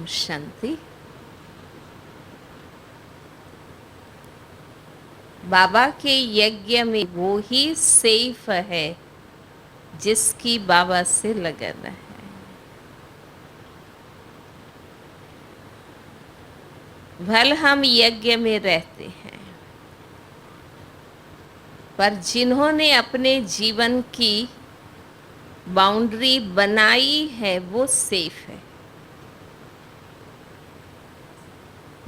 ओम शांति। बाबा के यज्ञ में वो ही सेफ है जिसकी बाबा से लगन है। भल हम यज्ञ में रहते हैं, पर जिन्होंने अपने जीवन की बाउंड्री बनाई है वो सेफ है।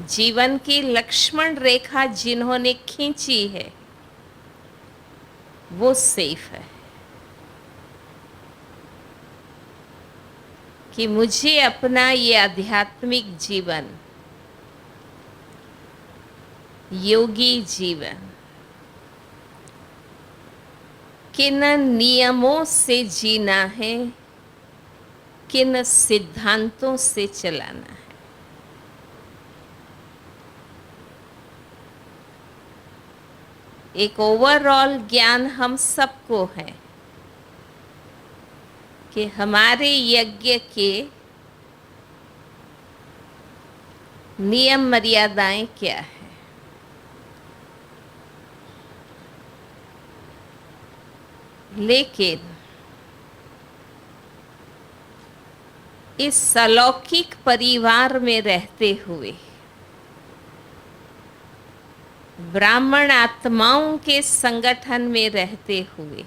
जीवन की लक्ष्मण रेखा जिन्होंने खींची है वो सेफ है कि मुझे अपना ये आध्यात्मिक जीवन, योगी जीवन किन नियमों से जीना है, किन सिद्धांतों से चलाना है। एक ओवरऑल ज्ञान हम सबको है कि हमारे यज्ञ के नियम मर्यादाएं क्या है। लेकिन इस अलौकिक परिवार में रहते हुए, ब्राह्मण आत्माओं के संगठन में रहते हुए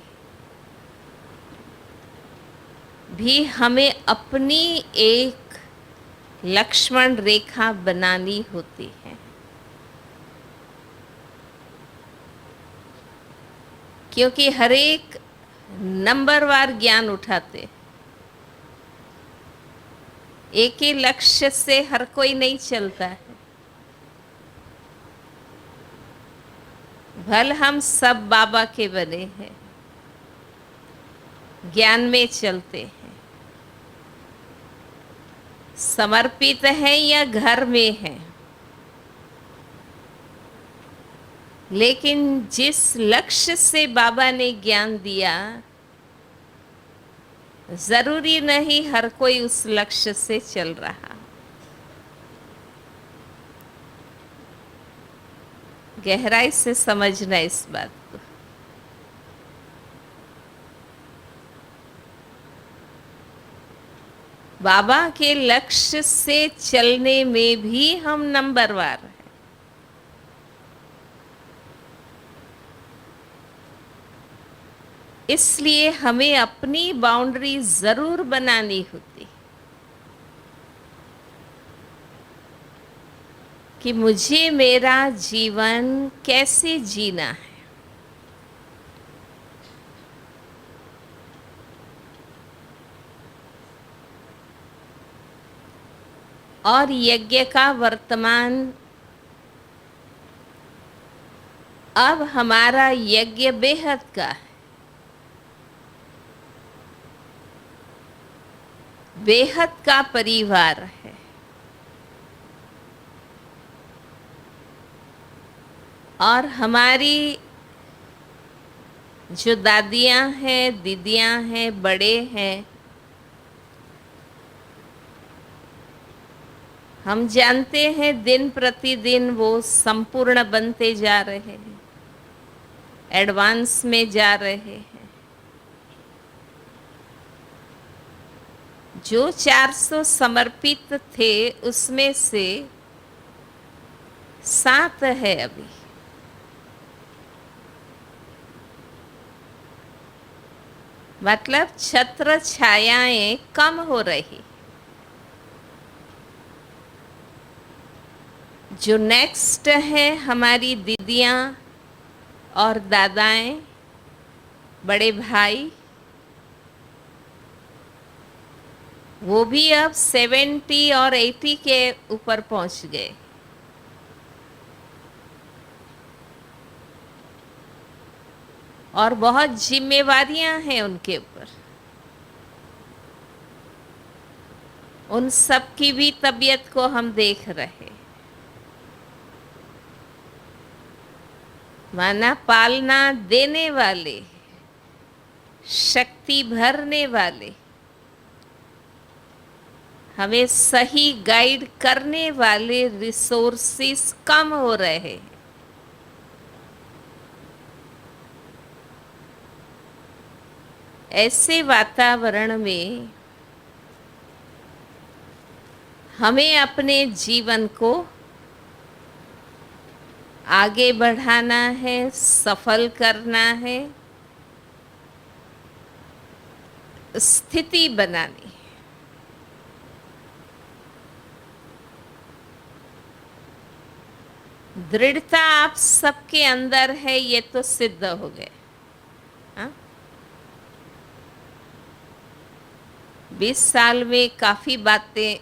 भी हमें अपनी एक लक्ष्मण रेखा बनानी होती है, क्योंकि हर एक नंबरवार ज्ञान उठाते, एक ही लक्ष्य से हर कोई नहीं चलता है। भल हम सब बाबा के बने हैं, ज्ञान में चलते हैं, समर्पित हैं या घर में हैं, लेकिन जिस लक्ष्य से बाबा ने ज्ञान दिया, जरूरी नहीं हर कोई उस लक्ष्य से चल रहा। गहराई से समझना इस बात को। बाबा के लक्ष्य से चलने में भी हम नंबरवार हैं। इसलिए हमें अपनी बाउंड्री जरूर बनानी होती कि मुझे मेरा जीवन कैसे जीना है। और यज्ञ का वर्तमान, अब हमारा यज्ञ बेहद का है, बेहद का परिवार है। और हमारी जो दादियाँ हैं, दीदियाँ हैं, बड़े हैं, हम जानते हैं दिन प्रतिदिन वो संपूर्ण बनते जा रहे हैं, एडवांस में जा रहे हैं। जो 400 समर्पित थे उसमें से 7 है अभी। मतलब छत्र छायाएं कम हो रही। जो नेक्स्ट है हमारी दीदियाँ और दादाएं, बड़े भाई, वो भी अब 70 और 80 के ऊपर पहुंच गए। और बहुत जिम्मेवारियां हैं उनके ऊपर। उन सब की भी तबीयत को हम देख रहे। माना पालना देने वाले, शक्ति भरने वाले हमें सही गाइड करने वाले रिसोर्सेस कम हो रहे हैं। ऐसे वातावरण में हमें अपने जीवन को आगे बढ़ाना है, सफल करना है, स्थिति बनानी है। दृढ़ता आप सबके अंदर है, ये तो सिद्ध हो गए। हाँ? 20 साल में काफी बातें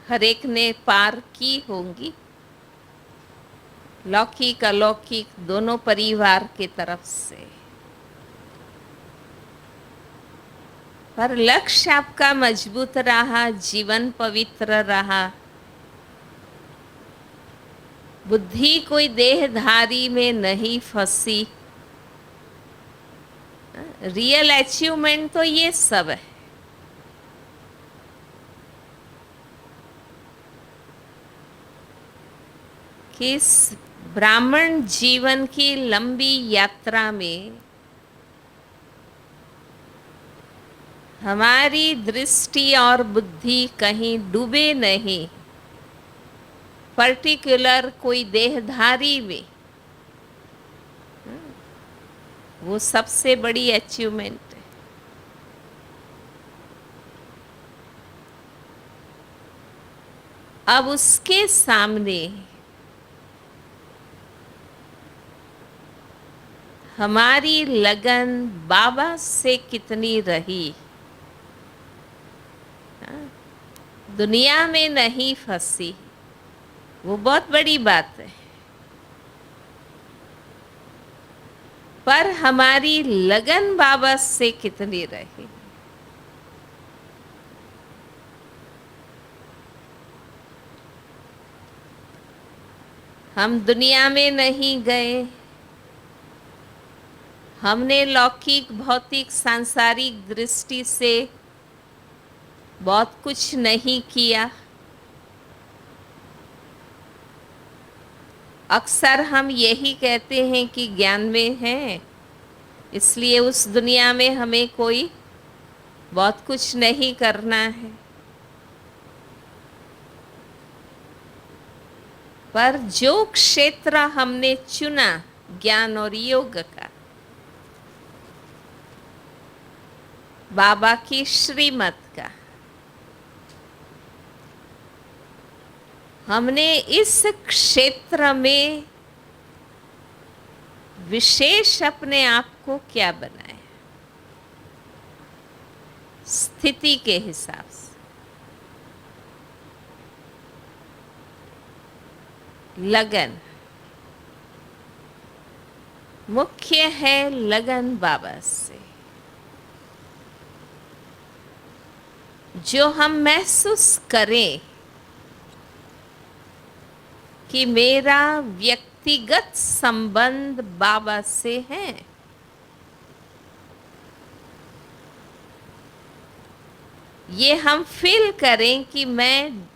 हर एक ने पार की होंगी, लौकिक अलौकिक दोनों परिवार की तरफ से। पर लक्ष्य आपका मजबूत रहा, जीवन पवित्र रहा, बुद्धि कोई देहधारी में नहीं फंसी। रियल अचीवमेंट तो ये सब है। कि इस ब्राह्मण जीवन की लंबी यात्रा में हमारी दृष्टि और बुद्धि कहीं डूबे नहीं, पर्टिकुलर कोई देहधारी में। वो सबसे बड़ी अचीवमेंट है। अब उसके सामने हमारी लगन बाबा से कितनी रही। दुनिया में नहीं फंसी, वो बहुत बड़ी बात है। पर हमारी लगन बाबा से कितनी रही। हम दुनिया में नहीं गए, हमने लौकिक भौतिक सांसारिक दृष्टि से बहुत कुछ नहीं किया। अक्सर हम यही कहते हैं कि ज्ञान में हैं, इसलिए उस दुनिया में हमें कोई बहुत कुछ नहीं करना है। पर जो क्षेत्र हमने चुना ज्ञान और योग का, बाबा की श्रीमत का, हमने इस क्षेत्र में विशेष अपने आप को क्या बनाया, स्थिति के हिसाब से। लगन मुख्य है, लगन बाबा से। जो हम महसूस करें कि मेरा व्यक्तिगत संबंध बाबा से है, ये हम फील करें कि मैं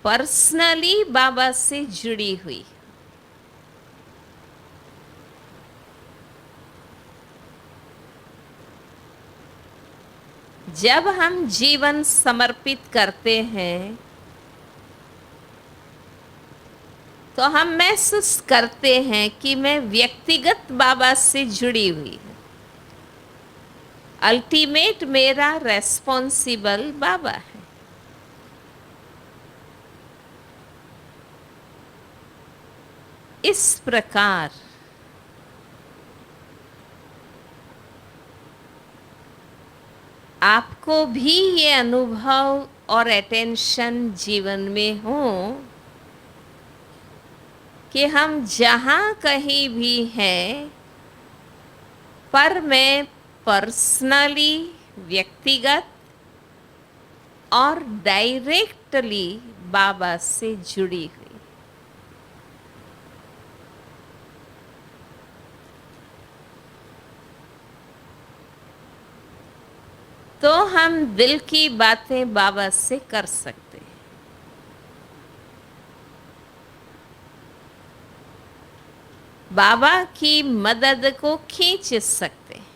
पर्सनली बाबा से जुड़ी हुई। जब हम जीवन समर्पित करते हैं तो हम महसूस करते हैं कि मैं व्यक्तिगत बाबा से जुड़ी हुई हूँ। अल्टीमेट मेरा रेस्पॉन्सिबल बाबा है। इस प्रकार आपको भी ये अनुभव और अटेंशन जीवन में हो कि हम जहाँ कहीं भी हैं, पर मैं पर्सनली व्यक्तिगत और डायरेक्टली बाबा से जुड़ी हुई। तो हम दिल की बातें बाबा से कर सकते हैं। बाबा की मदद को खींच सकते हैं।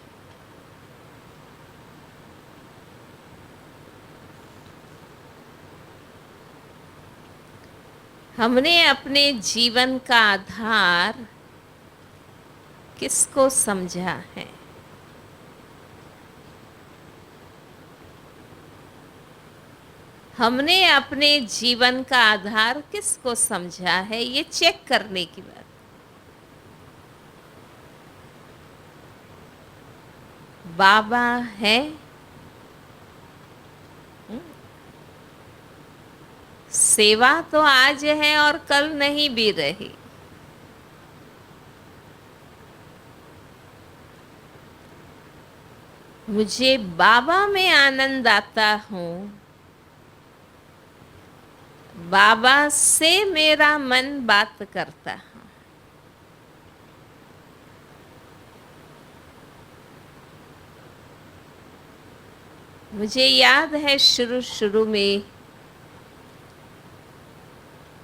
हमने अपने जीवन का आधार किसको समझा है? हमने अपने जीवन का आधार किसको समझा है, ये चेक करने की बात। बाबा है, सेवा तो आज है और कल नहीं भी रही। मुझे बाबा में आनंद आता हूँ, बाबा से मेरा मन बात करता है। मुझे याद है शुरू शुरू में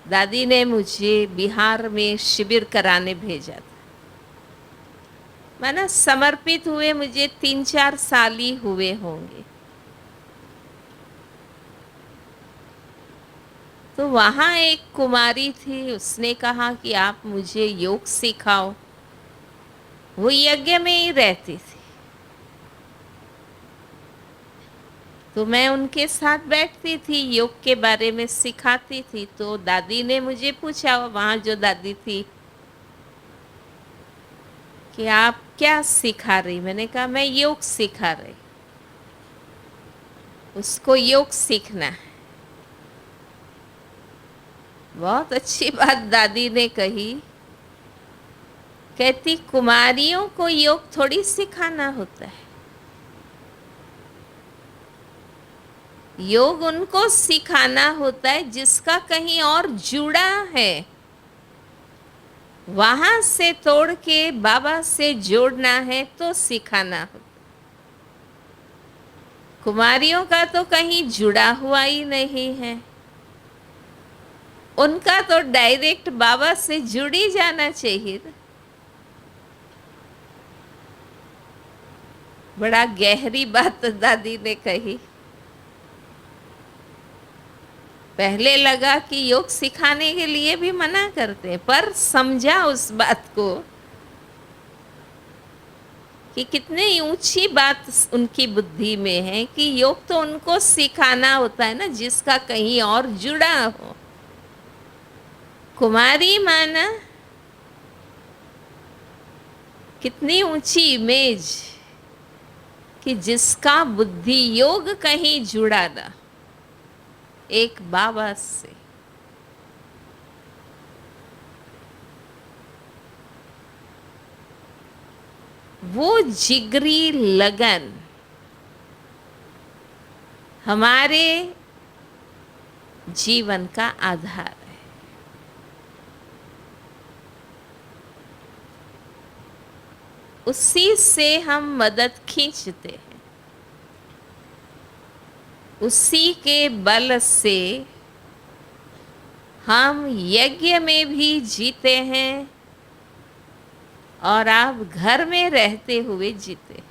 दादी ने मुझे बिहार में शिविर कराने भेजा था। माना समर्पित हुए मुझे 3-4 साल ही हुए होंगे। तो वहाँ एक कुमारी थी, उसने कहा कि आप मुझे योग सिखाओ। वो यज्ञ में ही रहती थी, तो मैं उनके साथ बैठती थी, योग के बारे में सिखाती थी। तो दादी ने मुझे पूछा, वहाँ जो दादी थी, कि आप क्या सिखा रही? मैंने कहा मैं योग सिखा रही, उसको योग सीखना है। बहुत अच्छी बात दादी ने कही। कहती कुमारियों को योग थोड़ी सिखाना होता है, योग उनको सिखाना होता है जिसका कहीं और जुड़ा है, वहां से तोड़ के बाबा से जोड़ना है तो सिखाना होता। कुमारियों का तो कहीं जुड़ा हुआ ही नहीं है, उनका तो डायरेक्ट बाबा से जुड़ ही जाना चाहिए। बड़ा गहरी बात दादी ने कही। पहले लगा कि योग सिखाने के लिए भी मना करते हैं, पर समझा उस बात को कि कितनी ऊंची बात उनकी बुद्धि में है कि योग तो उनको सिखाना होता है ना जिसका कहीं और जुड़ा हो। कुमारी माना कितनी ऊंची इमेज कि जिसका बुद्धि योग कहीं जुड़ा ना, एक बाबा से। वो जिगरी लगन हमारे जीवन का आधार है। उसी से हम मदद खींचते हैं, उसी के बल से हम यज्ञ में भी जीते हैं और आप घर में रहते हुए जीते।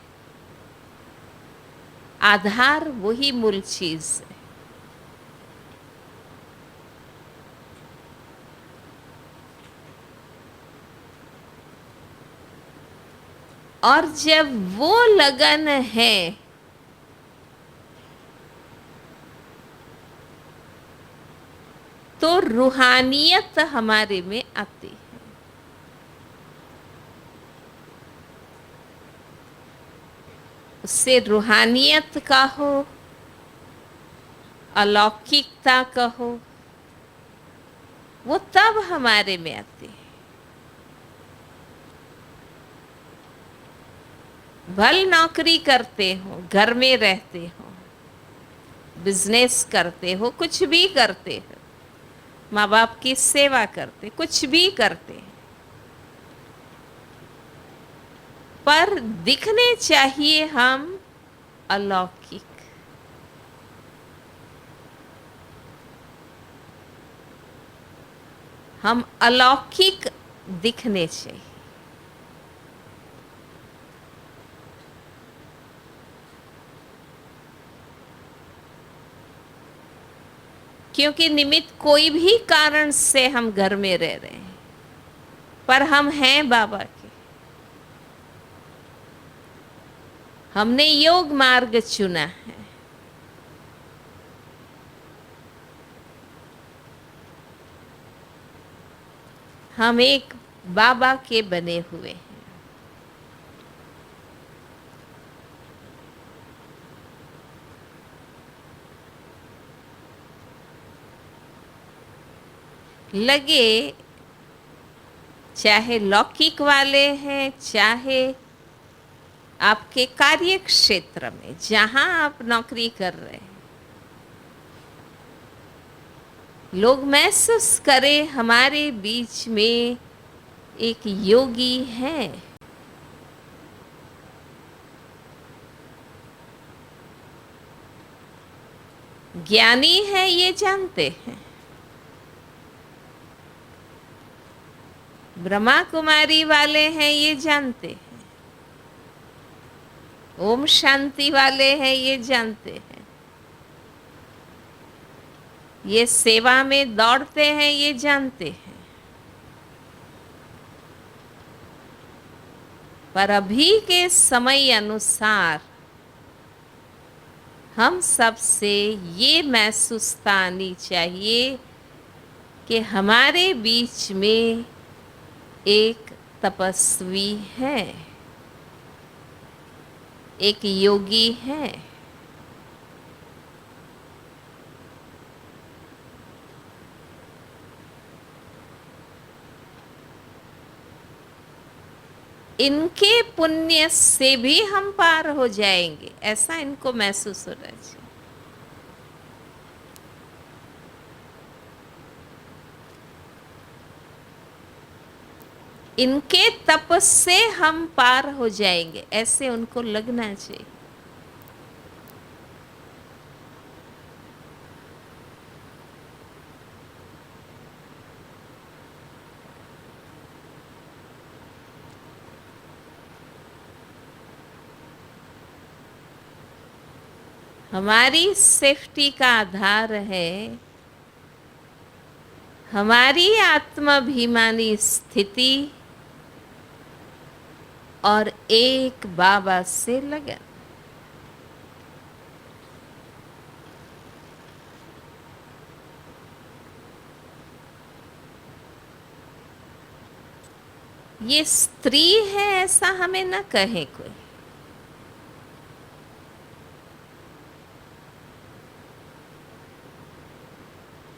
आधार वही मूल चीज है। और जब वो लगन है तो रूहानियत हमारे में आती है। उससे रूहानियत कहो, अलौकिकता कहो, वो तब हमारे में आती है। भल नौकरी करते हो, घर में रहते हो, बिजनेस करते हो, कुछ भी करते हो, माँ बाप की सेवा करते, कुछ भी करते हैं, पर दिखने चाहिए हम अलौकिक। हम अलौकिक दिखने चाहिए। क्योंकि निमित्त कोई भी कारण से हम घर में रह रहे हैं, पर हम हैं बाबा के। हमने योग मार्ग चुना है। हम एक बाबा के बने हुए हैं। लगे चाहे लौकिक वाले हैं, चाहे आपके कार्य क्षेत्र में जहां आप नौकरी कर रहे हैं, लोग महसूस करें हमारे बीच में एक योगी है। ज्ञानी है, ये जानते हैं। ब्रह्मा कुमारी वाले हैं, ये जानते हैं। ओम शांति वाले हैं, ये जानते हैं। ये सेवा में दौड़ते हैं, ये जानते हैं। पर अभी के समय अनुसार हम सबसे ये महसूसता आनी चाहिए कि हमारे बीच में एक तपस्वी है, एक योगी है। इनके पुण्य से भी हम पार हो जाएंगे, ऐसा इनको महसूस हो रहा है। इनके तप से हम पार हो जाएंगे, ऐसे उनको लगना चाहिए। हमारी सेफ्टी का आधार है हमारी आत्माभिमानी स्थिति और एक बाबा से लगन। ये स्त्री है ऐसा हमें न कहे कोई।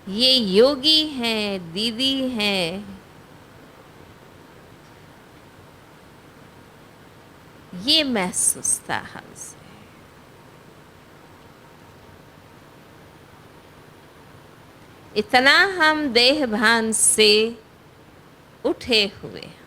ये योगी हैं, दीदी हैं, ये महसूस था हमसे। इतना हम देह भान से उठे हुए हैं।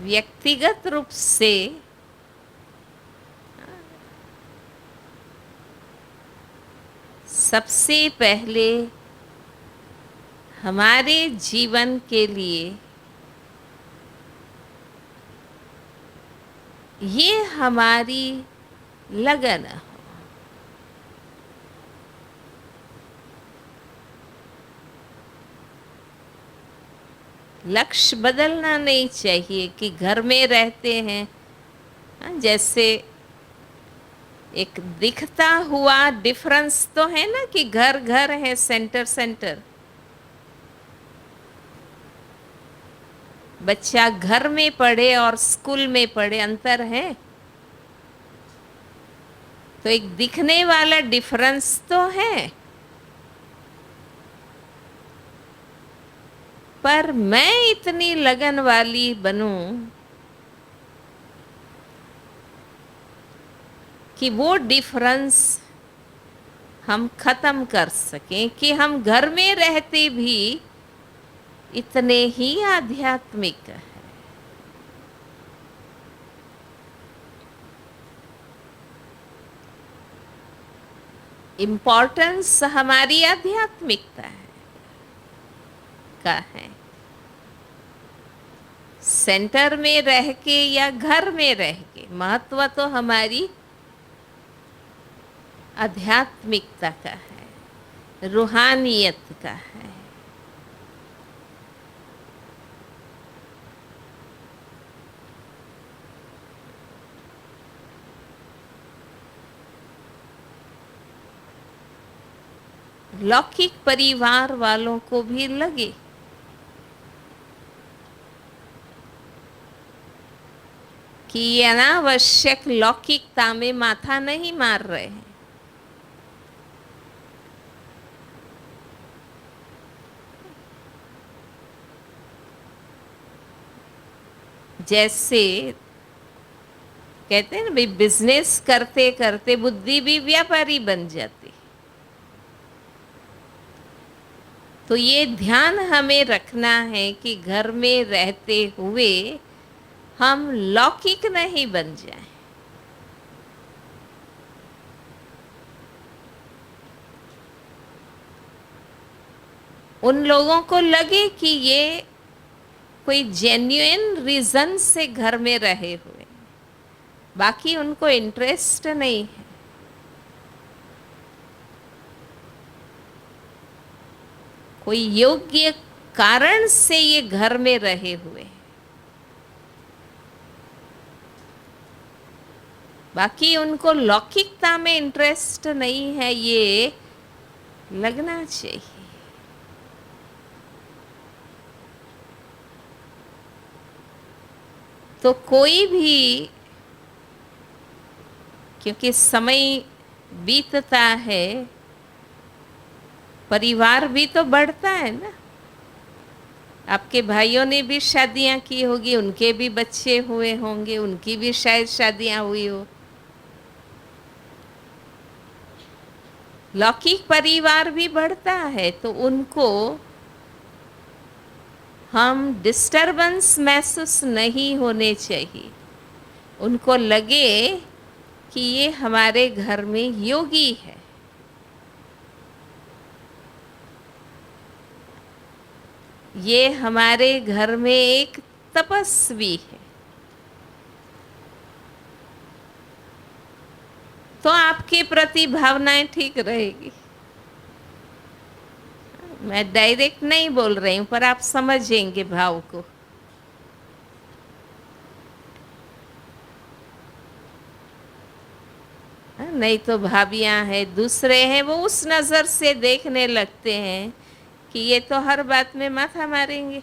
व्यक्तिगत रूप से सबसे पहले हमारे जीवन के लिए ये हमारी लगन हो। लक्ष्य बदलना नहीं चाहिए कि घर में रहते हैं। जैसे एक दिखता हुआ डिफरेंस तो है ना कि घर घर है, सेंटर सेंटर। बच्चा घर में पढ़े और स्कूल में पढ़े, अंतर है। तो एक दिखने वाला डिफरेंस तो है, पर मैं इतनी लगन वाली बनूं कि वो डिफरेंस हम खत्म कर सकें, कि हम घर में रहते भी इतने ही आध्यात्मिक है। इम्पोर्टेंस हमारी आध्यात्मिकता है का है। सेंटर में रह के या घर में रह के महत्व तो हमारी आध्यात्मिकता का है, रूहानियत का है। लौकिक परिवार वालों को भी लगे कि ये अनावश्यक लौकिकता में माथा नहीं मार रहे हैं। जैसे कहते हैं ना भाई, बिजनेस करते करते बुद्धि भी व्यापारी बन जाती। तो ये ध्यान हमें रखना है कि घर में रहते हुए हम लौकिक नहीं बन जाएं। उन लोगों को लगे कि ये कोई जेन्युइन रीजन से घर में रहे हुए, बाकी उनको इंटरेस्ट नहीं है। कोई योग्य कारण से ये घर में रहे हुए, बाकी उनको लौकिकता में इंटरेस्ट नहीं है, ये लगना चाहिए। तो कोई भी, क्योंकि समय बीतता है, परिवार भी तो बढ़ता है ना। आपके भाइयों ने भी शादियां की होगी, उनके भी बच्चे हुए होंगे, उनकी भी शायद शादियां हुई हो। लौकिक परिवार भी बढ़ता है, तो उनको हम डिस्टरबेंस महसूस नहीं होने चाहिए। उनको लगे कि ये हमारे घर में योगी है। ये हमारे घर में एक तपस्वी है। तो आपके प्रति भावनाएं ठीक रहेगी। मैं डायरेक्ट नहीं बोल रही हूं, पर आप समझेंगे भाव को। नहीं तो भाभियां हैं, दूसरे हैं, वो उस नजर से देखने लगते हैं कि ये तो हर बात में माथा मारेंगे।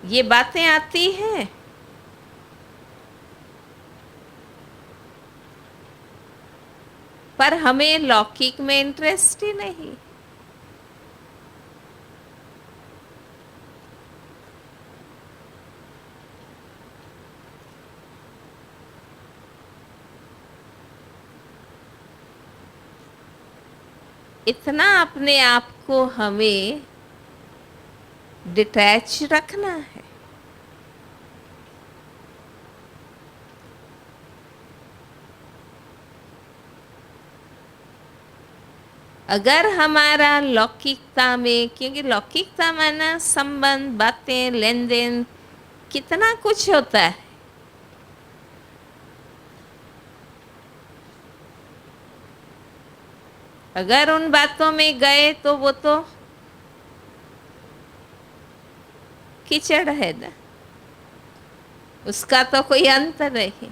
ये बातें आती हैं। पर हमें लौकिक में इंटरेस्ट ही नहीं। इतना अपने आप को हमें डिटैच रखना है। अगर हमारा लौकिकता में, क्योंकि लौकिकता माना संबंध, बातें, लेन देन, कितना कुछ होता है। अगर उन बातों में गए तो वो तो कीचड़ है ना, उसका तो कोई अंत नहीं।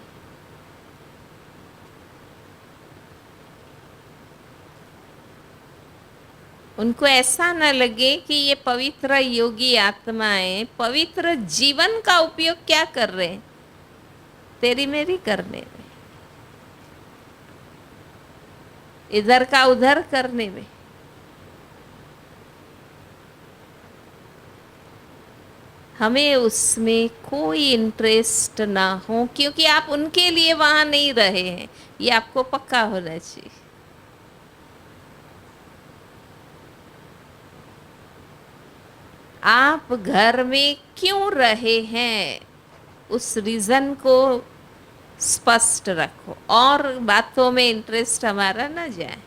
उनको ऐसा न लगे कि ये पवित्र योगी आत्माएं पवित्र जीवन का उपयोग क्या कर रहे हैं, तेरी मेरी करने में, इधर का उधर करने में। हमें उसमें कोई इंटरेस्ट ना हो, क्योंकि आप उनके लिए वहां नहीं रहे हैं, ये आपको पक्का होना चाहिए। आप घर में क्यों रहे हैं, उस रीजन को स्पष्ट रखो और बातों में इंटरेस्ट हमारा न जाए।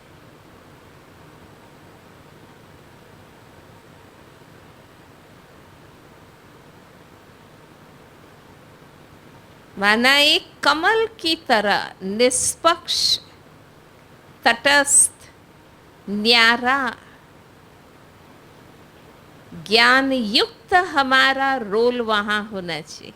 माना एक कमल की तरह निष्पक्ष, तटस्थ, न्यारा, ज्ञान युक्त हमारा रोल वहां होना चाहिए।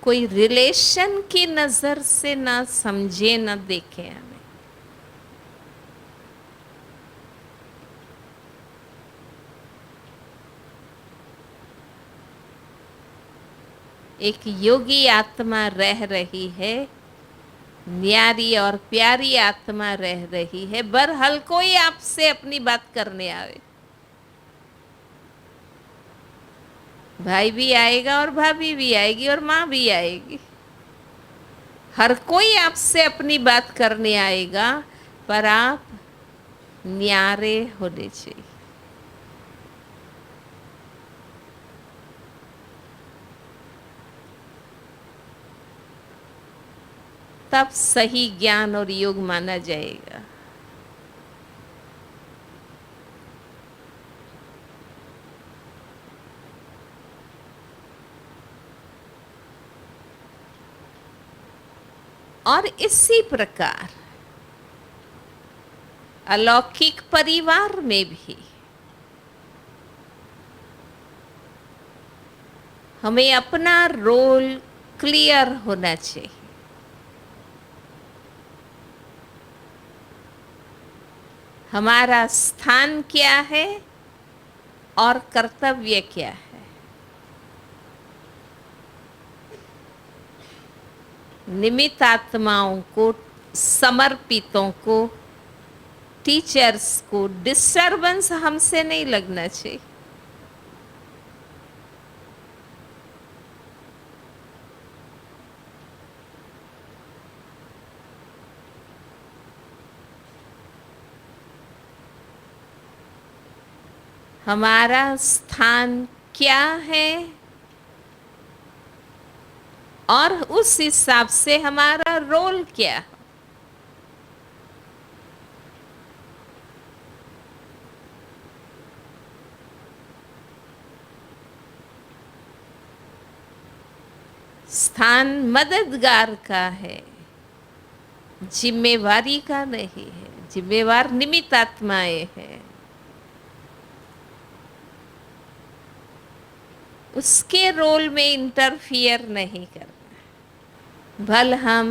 कोई रिलेशन की नजर से ना समझे ना देखे हमें। एक योगी आत्मा रह रही है, न्यारी और प्यारी आत्मा रह रही है, बहरहाल कोई आपसे अपनी बात करने आवे, भाई भी आएगा और भाभी भी आएगी और माँ भी आएगी, हर कोई आपसे अपनी बात करने आएगा, पर आप न्यारे होने चाहिए। तब सही ज्ञान और योग माना जाएगा। और इसी प्रकार अलौकिक परिवार में भी हमें अपना रोल क्लियर होना चाहिए। हमारा स्थान क्या है और कर्तव्य क्या है। निमित्त आत्माओं को, समर्पितों को, टीचर्स को डिस्टरबेंस हमसे नहीं लगना चाहिए। हमारा स्थान क्या है और उस हिसाब से हमारा रोल क्या है। स्थान मददगार का है, जिम्मेवारी का नहीं है। जिम्मेवार निमित्त आत्माएं हैं, उसके रोल में इंटरफियर नहीं करना। भल हम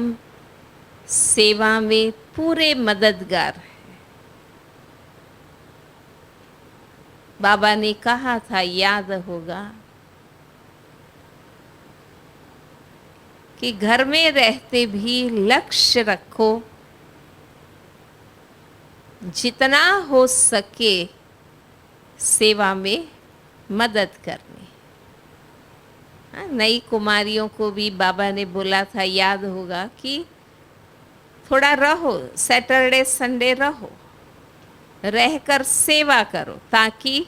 सेवा में पूरे मददगार हैं। बाबा ने कहा था, याद होगा, कि घर में रहते भी लक्ष्य रखो, जितना हो सके सेवा में मदद करनी। नई कुमारियों को भी बाबा ने बोला था, याद होगा, कि थोड़ा रहो, सैटरडे संडे रहो, रहकर सेवा करो, ताकि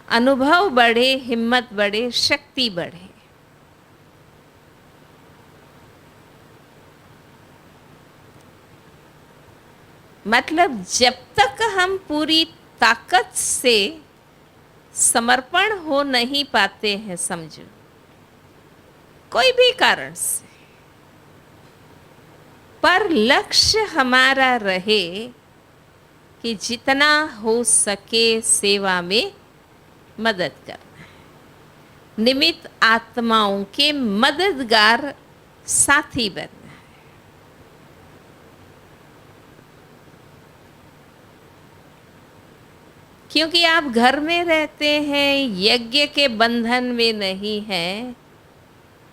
अनुभव बढ़े, हिम्मत बढ़े, शक्ति बढ़े। मतलब जब तक हम पूरी ताकत से समर्पण हो नहीं पाते हैं, समझो, कोई भी कारण से, पर लक्ष्य हमारा रहे कि जितना हो सके सेवा में मदद करना है, निमित्त आत्माओं के मददगार साथी बनना। क्योंकि आप घर में रहते हैं, यज्ञ के बंधन में नहीं हैं,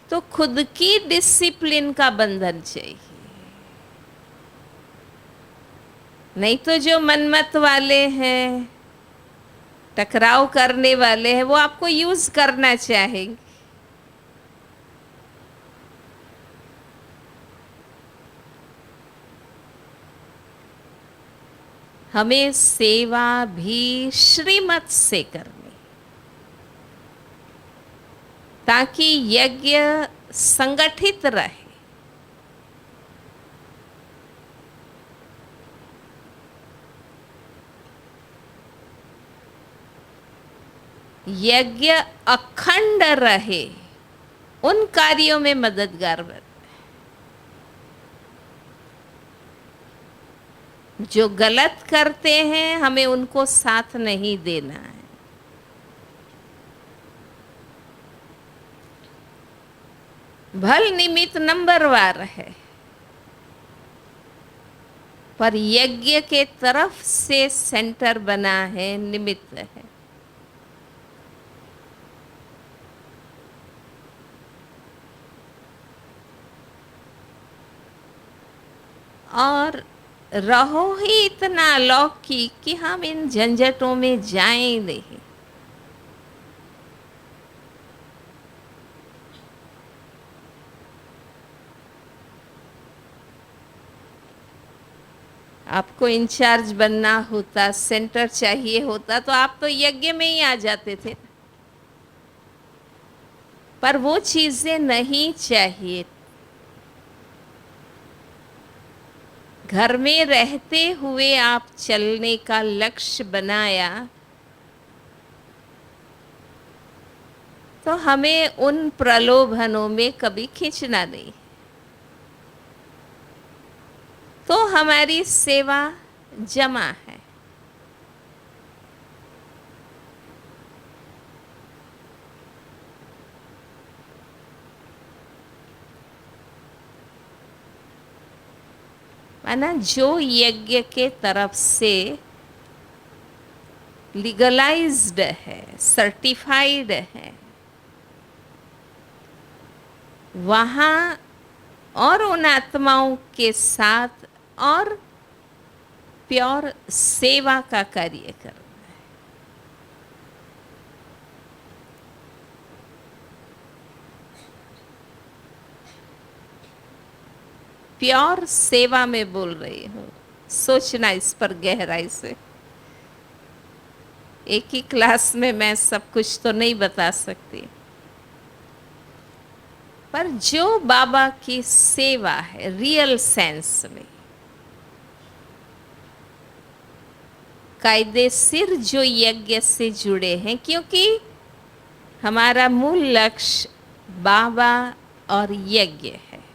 तो खुद की डिसिप्लिन का बंधन चाहिए। नहीं तो जो मनमत वाले हैं, टकराव करने वाले हैं, वो आपको यूज करना चाहेंगे। हमें सेवा भी श्रीमत से करनी, ताकि यज्ञ संगठित रहे। यज्ञ अखंड रहे, उन कार्यों में मददगार बने। जो गलत करते हैं हमें उनको साथ नहीं देना है। भल निमित्त नंबरवार है, पर यज्ञ के तरफ से सेंटर बना है, निमित्त है। और रहो ही इतना लौकिक कि हम इन झंझटों में जाएं नहीं। आपको इंचार्ज बनना होता, सेंटर चाहिए होता, तो आप तो यज्ञ में ही आ जाते थे। पर वो चीजें नहीं चाहिए। घर में रहते हुए आप चलने का लक्ष्य बनाया, तो हमें उन प्रलोभनों में कभी खींचना नहीं। तो हमारी सेवा जमा है। माना जो यज्ञ के तरफ से लीगलाइज्ड है, सर्टिफाइड है, वहाँ और उन आत्माओं के साथ और प्योर सेवा का कार्य करना है। प्योर सेवा में बोल रही हूँ, सोचना इस पर गहराई से। एक ही क्लास में मैं सब कुछ तो नहीं बता सकती, पर जो बाबा की सेवा है रियल सेंस में, कायदेसिर जो यज्ञ से जुड़े हैं, क्योंकि हमारा मूल लक्ष्य बाबा और यज्ञ है।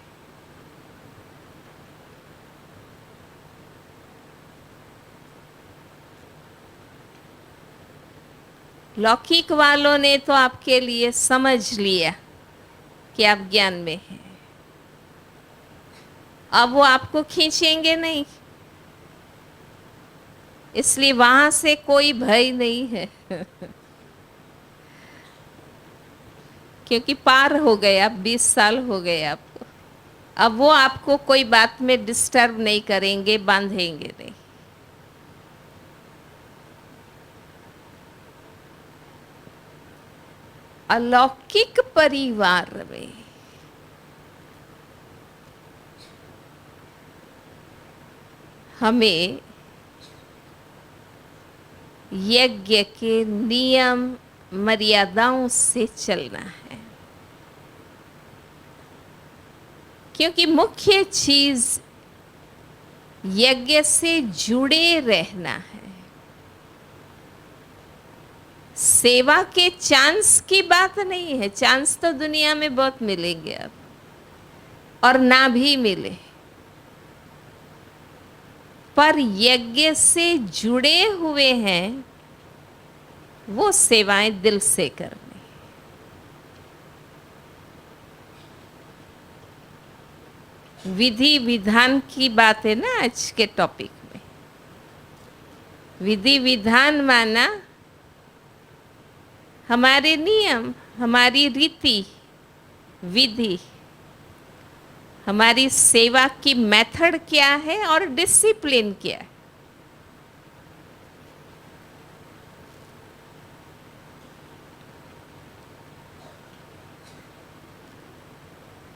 लौकिक वालों ने तो आपके लिए समझ लिया कि आप ज्ञान में हैं, अब वो आपको खींचेंगे नहीं, इसलिए वहां से कोई भय नहीं है। क्योंकि पार हो गए, अब 20 साल हो गए आपको। अब वो आपको कोई बात में डिस्टर्ब नहीं करेंगे, बांधेंगे नहीं। अलौकिक परिवार में हमें यज्ञ के नियम मर्यादाओं से चलना है, क्योंकि मुख्य चीज यज्ञ से जुड़े रहना है। सेवा के चांस की बात नहीं है, चांस तो दुनिया में बहुत मिलेंगे अब, और ना भी मिले, पर यज्ञ से जुड़े हुए हैं वो सेवाएं दिल से करनी। विधि विधान की बात है ना आज के टॉपिक में। विधि विधान माना हमारे नियम, हमारी रीति विधि, हमारी सेवा की मेथड क्या है और डिसिप्लिन क्या है।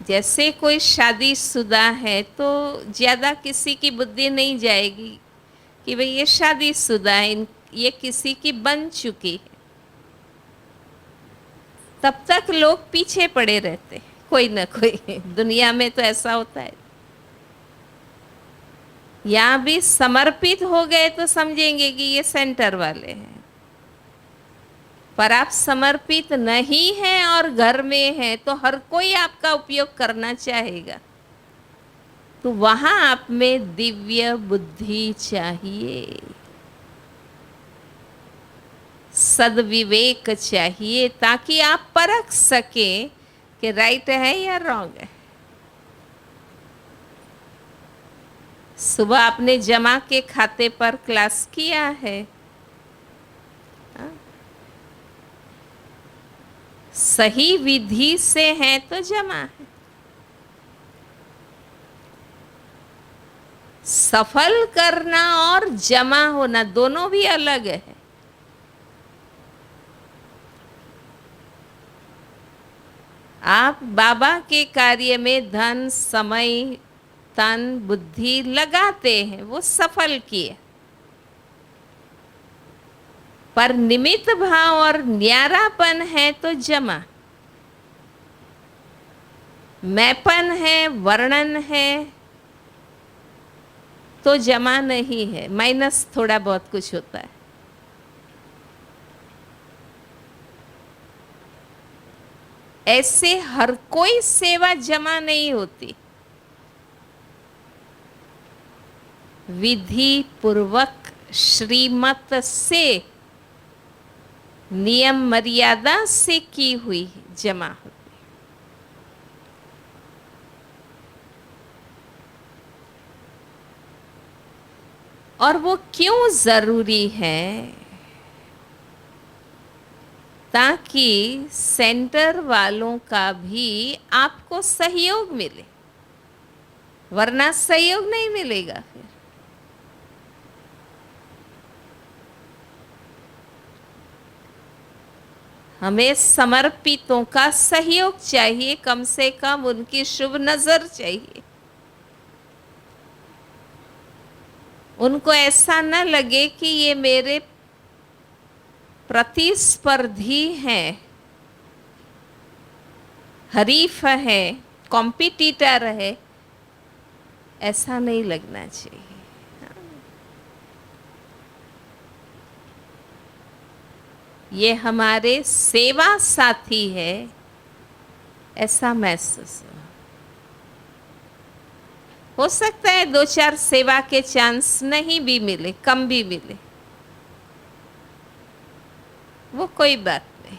जैसे कोई शादीशुदा है तो ज़्यादा किसी की बुद्धि नहीं जाएगी कि भाई ये शादीशुदा है, ये किसी की बन चुकी है, तब तक लोग पीछे पड़े रहते, कोई ना कोई। दुनिया में तो ऐसा होता है। यहाँ भी समर्पित हो गए तो समझेंगे कि ये सेंटर वाले हैं, पर आप समर्पित नहीं हैं और घर में हैं तो हर कोई आपका उपयोग करना चाहेगा। तो वहां आप में दिव्य बुद्धि चाहिए, सद्विवेक चाहिए, ताकि आप परख सके कि राइट है या रॉन्ग है। सुबह आपने जमा के खाते पर क्लास किया है, सही विधि से है तो जमा है। सफल करना और जमा होना दोनों भी अलग है। आप बाबा के कार्य में धन, समय, तन, बुद्धि लगाते हैं, वो सफल किए, पर निमित्त भाव और न्यारापन है तो जमा। मैपन है, वर्णन है तो जमा नहीं है, माइनस थोड़ा बहुत कुछ होता है। ऐसे हर कोई सेवा जमा नहीं होती। विधि पूर्वक श्रीमत से, नियम मर्यादा से की हुई जमा होती। और वो क्यों जरूरी है? ताकि सेंटर वालों का भी आपको सहयोग मिले, वरना सहयोग नहीं मिलेगा। फिर हमें समर्पितों का सहयोग चाहिए, कम से कम उनकी शुभ नजर चाहिए। उनको ऐसा न लगे कि ये मेरे प्रतिस्पर्धी हैं, हरीफ है, कॉम्पिटिटर है, ऐसा नहीं लगना चाहिए। ये हमारे सेवा साथी है, ऐसा महसूस हो सकता है। 2-4 सेवा के चांस नहीं भी मिले, कम भी मिले, वो कोई बात नहीं।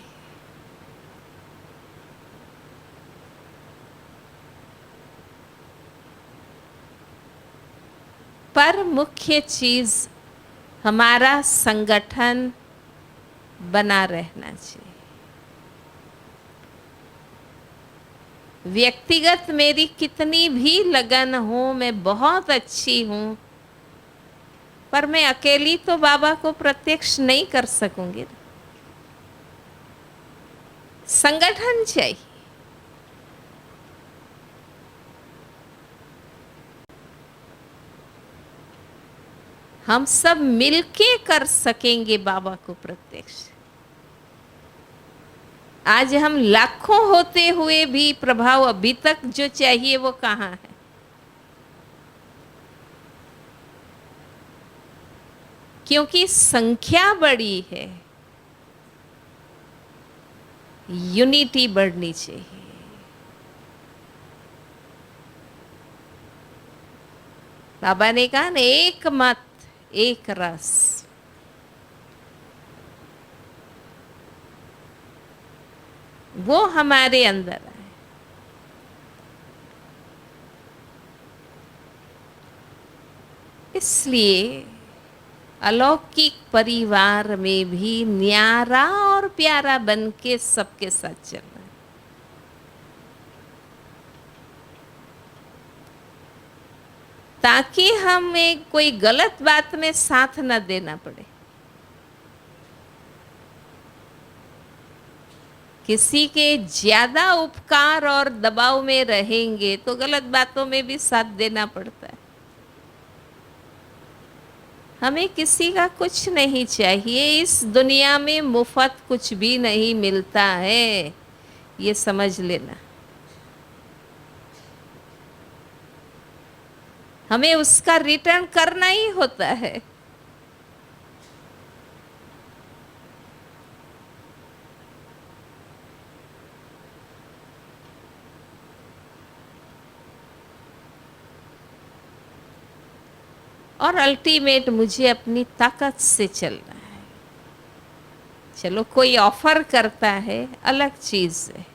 पर मुख्य चीज हमारा संगठन बना रहना चाहिए। व्यक्तिगत मेरी कितनी भी लगन हो, मैं बहुत अच्छी हूं, पर मैं अकेली तो बाबा को प्रत्यक्ष नहीं कर सकूंगी। संगठन चाहिए। हम सब मिलके कर सकेंगे बाबा को प्रत्यक्ष। आज हम लाखों होते हुए भी प्रभाव अभी तक जो चाहिए वो कहाँ है? क्योंकि संख्या बड़ी है, यूनिटी बढ़नी चाहिए। बाबा ने कहा ना, एक मत एक रस। वो हमारे अंदर है। इसलिए अलौकिक परिवार में भी न्यारा और प्यारा बन के सबके साथ चलना है। ताकि हमें कोई गलत बात में साथ न देना पड़े। किसी के ज्यादा उपकार और दबाव में रहेंगे तो गलत बातों में भी साथ देना पड़ता है। हमें किसी का कुछ नहीं चाहिए। इस दुनिया में मुफ्त कुछ भी नहीं मिलता है, ये समझ लेना। हमें उसका रिटर्न करना ही होता है। और अल्टीमेट मुझे अपनी ताकत से चलना है। चलो कोई ऑफर करता है, अलग चीज है,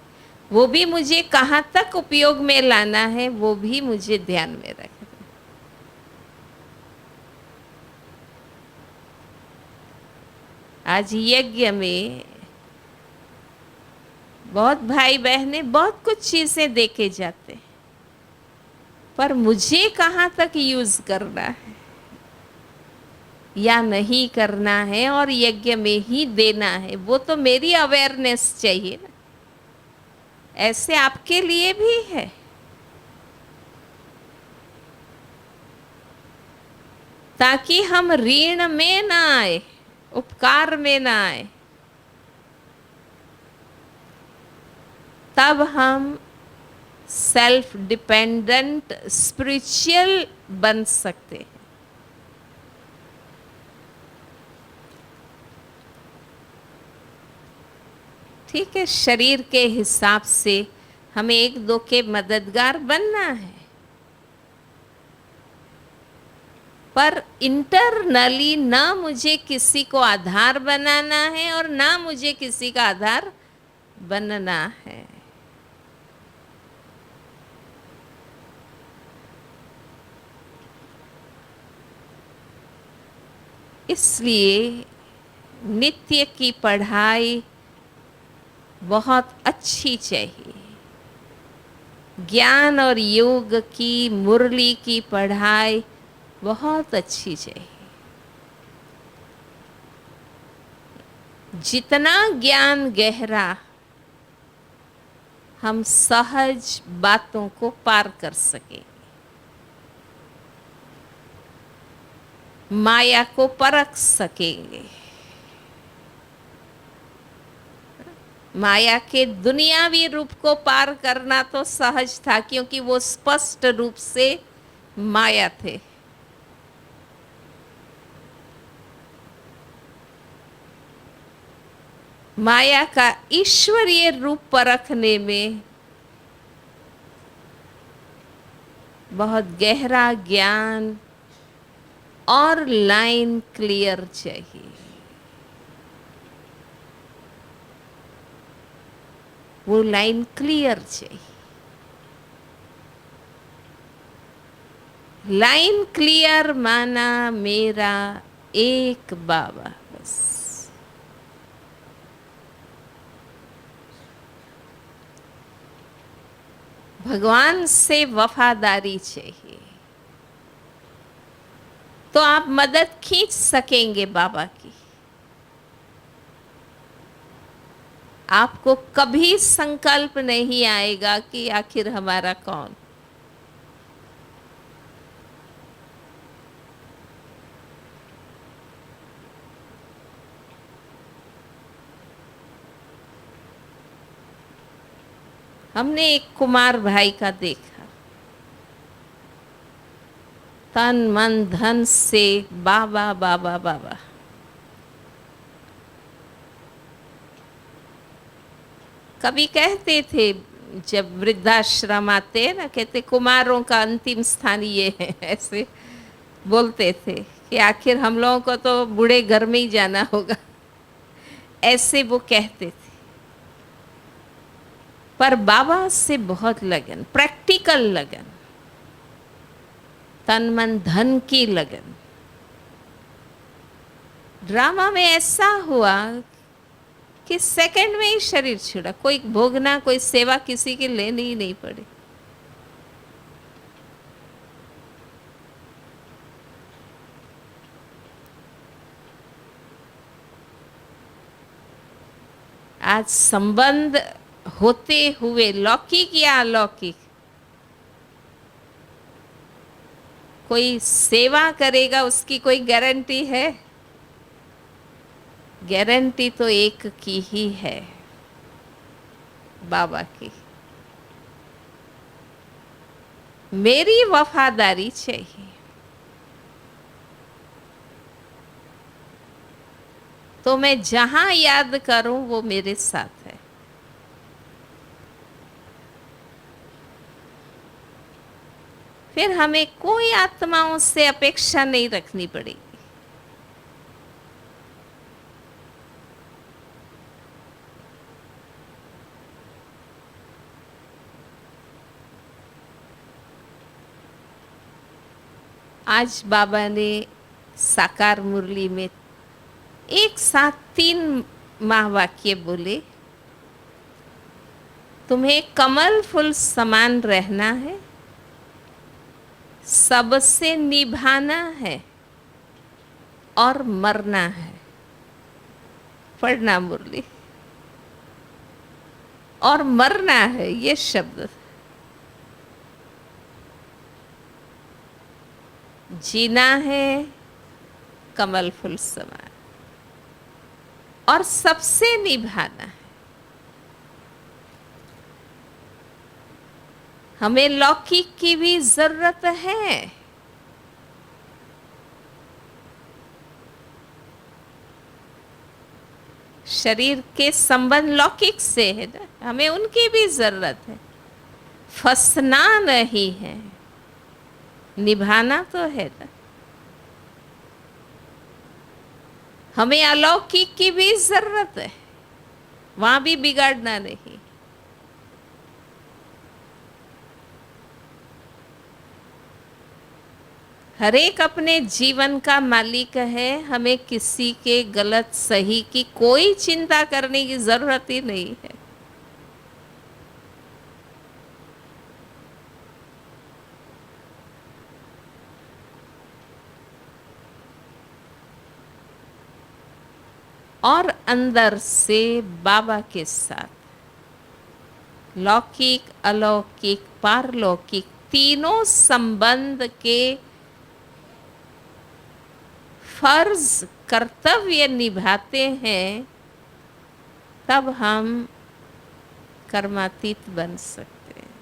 वो भी मुझे कहाँ तक उपयोग में लाना है वो भी मुझे ध्यान में रखना। आज यज्ञ में बहुत भाई बहने बहुत कुछ चीजें देके जाते हैं, पर मुझे कहाँ तक यूज करना है या नहीं करना है और यज्ञ में ही देना है, वो तो मेरी अवेयरनेस चाहिए ना। ऐसे आपके लिए भी है। ताकि हम ऋण में ना आए, उपकार में ना आए, तब हम सेल्फ डिपेंडेंट स्पिरिचुअल बन सकते हैं। ठीक है, शरीर के हिसाब से हमें एक दो के मददगार बनना है, पर इंटरनली ना मुझे किसी को आधार बनाना है और ना मुझे किसी का आधार बनना है। इसलिए नित्य की पढ़ाई बहुत अच्छी चाहिए। ज्ञान और योग की मुरली की पढ़ाई बहुत अच्छी चाहिए। जितना ज्ञान गहरा, हम सहज बातों को पार कर सके, माया को परख सकेंगे। माया के दुनियावी रूप को पार करना तो सहज था, क्योंकि वो स्पष्ट रूप से माया थे। माया का ईश्वरीय रूप परखने में बहुत गहरा ज्ञान और लाइन क्लियर चाहिए। वो लाइन क्लियर चाहिए। लाइन क्लियर माना मेरा एक बाबा, बस। भगवान से वफादारी चाहिए, तो आप मदद खींच सकेंगे बाबा की। आपको कभी संकल्प नहीं आएगा कि आखिर हमारा कौन। हमने एक कुमार भाई का देखा, तन मन धन से बाबा बाबा बाबा। कभी कहते थे जब वृद्धाश्रम आते ना, कहते कुमारों का अंतिम स्थान ये है, ऐसे बोलते थे कि आखिर हम लोगों को तो बूढ़े घर में ही जाना होगा, ऐसे वो कहते थे। पर बाबा से बहुत लगन, प्रैक्टिकल लगन, तन मन धन की लगन। ड्रामा में ऐसा हुआ कि सेकंड में ही शरीर छुड़ा, कोई भोगना, कोई सेवा किसी की लेनी ही नहीं पड़ी। आज संबंध होते हुए लौकिक या अलौकिक, कोई सेवा करेगा उसकी कोई गारंटी है? गारंटी तो एक की ही है, बाबा की। मेरी वफादारी चाहिए। तो मैं जहां याद करूं वो मेरे साथ है। फिर हमें कोई आत्माओं से अपेक्षा नहीं रखनी पड़ेगी। आज बाबा ने साकार मुरली में एक साथ 3 महावाक्य बोले। तुम्हें कमल फूल समान रहना है, सबसे निभाना है और मरना है। पढ़ना मुरली। और मरना है, ये शब्द। जीना है कमल फूल समान और सबसे निभाना है। हमें लौकिक की भी जरूरत है। शरीर के संबंध लौकिक से है ना, हमें उनकी भी जरूरत है। फंसना नहीं है, निभाना तो है ना। हमें अलौकिक की भी जरूरत है, वहां भी बिगाड़ना नहीं। हर एक अपने जीवन का मालिक है। हमें किसी के गलत सही की कोई चिंता करने की जरूरत ही नहीं है। और अंदर से बाबा के साथ लौकिक, अलौकिक, पारलौकिक तीनों संबंध के फर्ज, कर्तव्य निभाते हैं, तब हम कर्मातीत बन सकते हैं।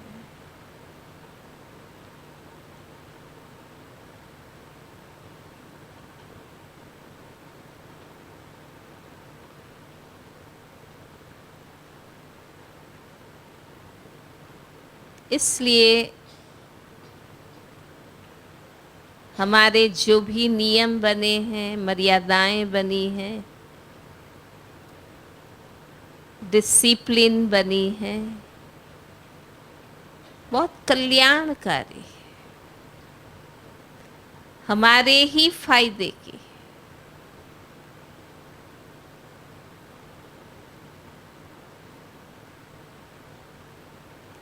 इसलिए हमारे जो भी नियम बने हैं, मर्यादाएं बनी हैं, डिसिप्लिन बनी है, बहुत कल्याणकारी है, हमारे ही फायदे की।